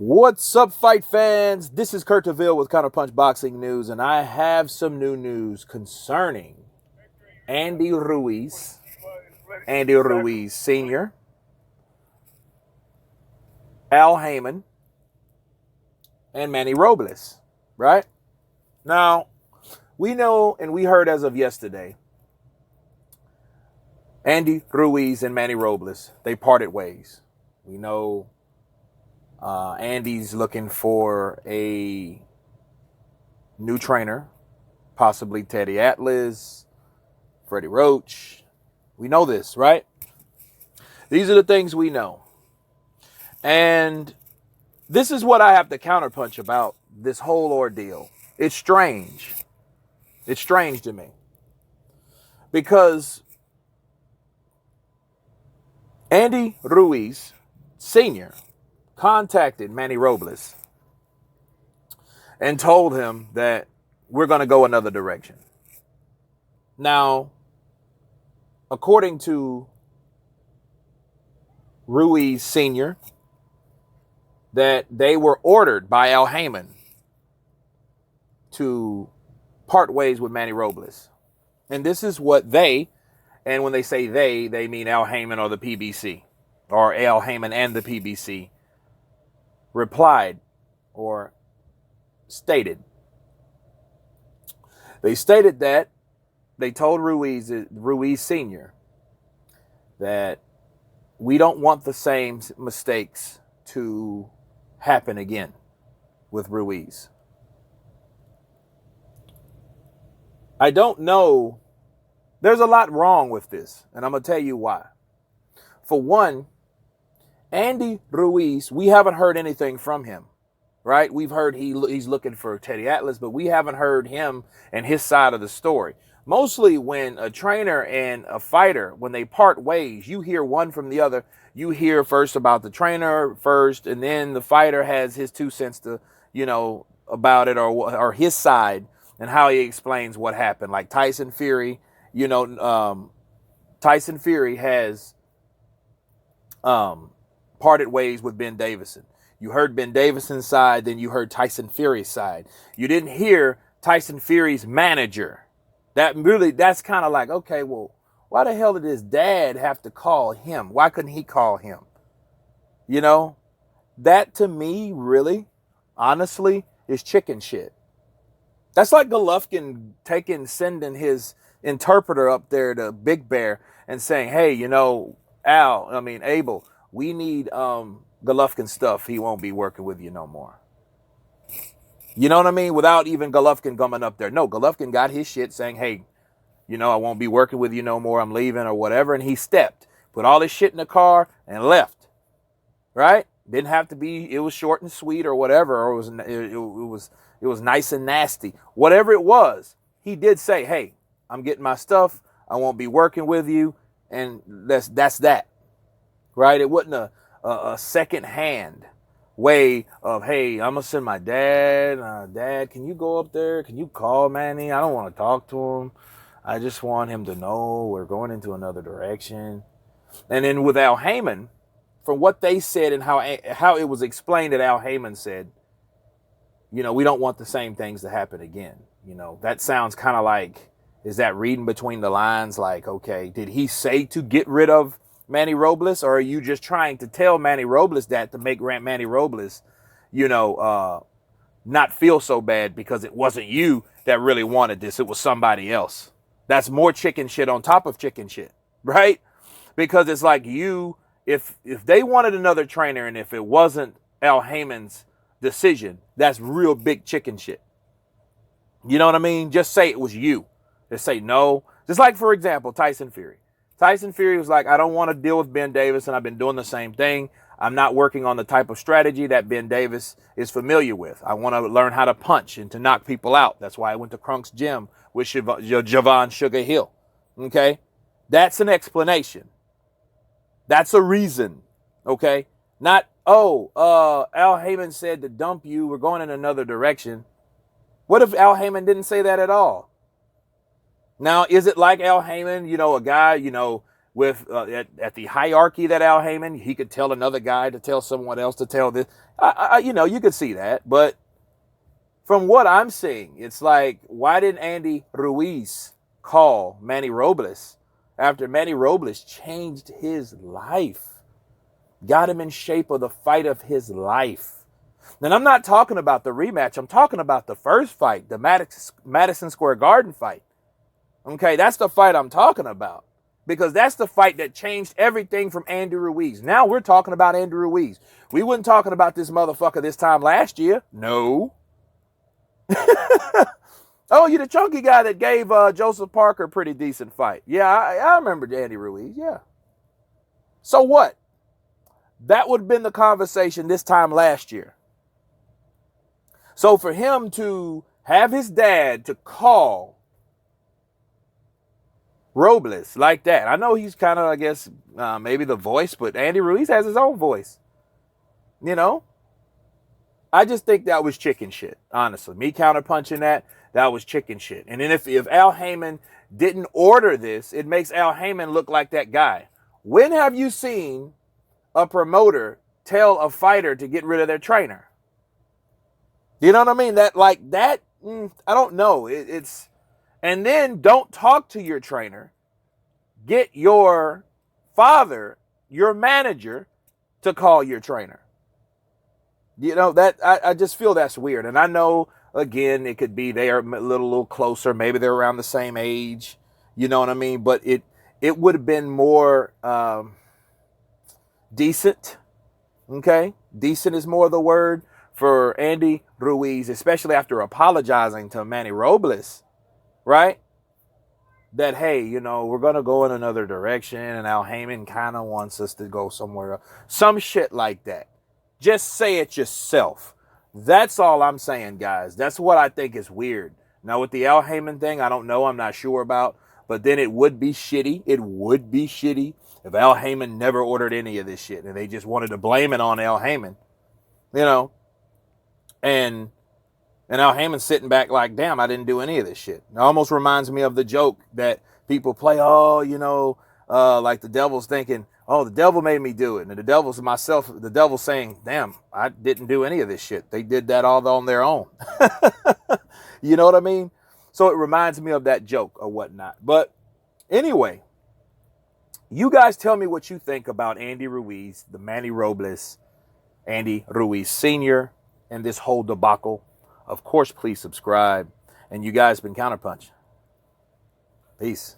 What's up, fight fans? This is Kurt DeVille with Counterpunch Boxing News, and I have some new news concerning Andy Ruiz Sr., Al Haymon, and Manny Robles, right? Now, we know and we heard as of yesterday, Andy Ruiz and Manny Robles, they parted ways. We know Andy's looking for a new trainer, possibly Teddy Atlas, Freddie Roach. We know this, right? These are the things we know. And this is what I have to counterpunch about this whole ordeal. It's strange. It's strange to me. Because Andy Ruiz Sr. contacted Manny Robles and told him that we're going to go another direction. Now, according to Ruiz Sr., that they were ordered by Al Haymon to part ways with Manny Robles. And this is what they, and when they say they mean Al Haymon or the PBC, or Al Haymon and the PBC, replied or stated. They stated that they told Ruiz Sr. that we don't want the same mistakes to happen again with Ruiz. I don't know. There's a lot wrong with this, and I'm going to tell you why. For one, Andy Ruiz, we haven't heard anything from him, right? We've heard he's looking for Teddy Atlas, but we haven't heard him and his side of the story. Mostly when a trainer and a fighter, when they part ways, you hear one from the other. You hear first about the trainer first, and then the fighter has his 2 cents to, about it, or his side and how he explains what happened. Like Tyson Fury, Tyson Fury has parted ways with Ben Davison. You heard Ben Davison's side, then you heard Tyson Fury's side. You didn't hear Tyson Fury's manager. That's kind of like, okay, well, why the hell did his dad have to call him? Why couldn't he call him? That to me, really, honestly, is chicken shit. That's like Golovkin sending his interpreter up there to Big Bear and saying, hey, Abel, we need Golovkin stuff. He won't be working with you no more. You know what I mean? Without even Golovkin coming up there. No, Golovkin got his shit saying, hey, I won't be working with you no more. I'm leaving or whatever. And he stepped, put all his shit in the car and left. Right? Didn't have to be, it was short and sweet or whatever. Or it was nice and nasty. Whatever it was, he did say, hey, I'm getting my stuff. I won't be working with you. And that's that. Right? It wasn't a second-hand way of, hey, I'm going to send my dad. Dad, can you go up there? Can you call Manny? I don't want to talk to him. I just want him to know we're going into another direction. And then with Al Haymon, from what they said and how it was explained that Al Haymon said, we don't want the same things to happen again. That sounds kind of like, is that reading between the lines? Like, okay, did he say to get rid of Manny Robles, or are you just trying to tell Manny Robles that to make Manny Robles, not feel so bad because it wasn't you that really wanted this. It was somebody else. That's more chicken shit on top of chicken shit, right? Because it's like if they wanted another trainer and if it wasn't Al Haymon's decision, that's real big chicken shit. You know what I mean? Just say it was you. Just say no. Just like, for example, Tyson Fury. Tyson Fury was like, I don't want to deal with Ben Davis, and I've been doing the same thing. I'm not working on the type of strategy that Ben Davis is familiar with. I want to learn how to punch and to knock people out. That's why I went to Crunk's gym with Javon Sugar Hill. Okay? That's an explanation. That's a reason. Okay? Not, Al Haymon said to dump you. We're going in another direction. What if Al Haymon didn't say that at all? Now, is it like Al Haymon, a guy, with at the hierarchy that Al Haymon, he could tell another guy to tell someone else to tell this. You know, you could see that. But from what I'm seeing, it's like, why didn't Andy Ruiz call Manny Robles after Manny Robles changed his life? Got him in shape of the fight of his life. And I'm not talking about the rematch. I'm talking about the first fight, the Madison Square Garden fight. Okay, that's the fight I'm talking about. Because that's the fight that changed everything from Andy Ruiz. Now we're talking about Andy Ruiz. We weren't talking about this motherfucker this time last year. No. Oh, you're the chunky guy that gave Joseph Parker a pretty decent fight. Yeah, I remember Andy Ruiz. Yeah. So what? That would have been the conversation this time last year. So for him to have his dad to call Robles like that, I know he's kind of, I guess, maybe the voice, but Andy Ruiz has his own voice. You know? I just think that was chicken shit, honestly. Me counterpunching that was chicken shit. And then if Al Haymon didn't order this, it makes Al Haymon look like that guy. When have you seen a promoter tell a fighter to get rid of their trainer? You know what I mean? I don't know. It's and then don't talk to your trainer. Get your father, your manager, to call your trainer. You know, that I just feel that's weird. And I know, again, it could be they're a little closer. Maybe they're around the same age. You know what I mean? But it would have been more decent. Okay? Decent is more the word for Andy Ruiz, especially after apologizing to Manny Robles, right? That, hey, you know, we're going to go in another direction and Al Haymon kind of wants us to go somewhere else. Some shit like that. Just say it yourself. That's all I'm saying, guys. That's what I think is weird. Now, with the Al Haymon thing, I don't know. I'm not sure about. But then it would be shitty. It would be shitty if Al Haymon never ordered any of this shit and they just wanted to blame it on Al Haymon. You know? And Al Haymon's sitting back like, damn, I didn't do any of this shit. It almost reminds me of the joke that people play, like the devil's thinking, oh, the devil made me do it. And the devil's myself, the devil's saying, damn, I didn't do any of this shit. They did that all on their own. You know what I mean? So it reminds me of that joke or whatnot. But anyway, you guys tell me what you think about Andy Ruiz, the Manny Robles, Andy Ruiz Sr., and this whole debacle. Of course, please subscribe. And you guys been Counterpunch. Peace.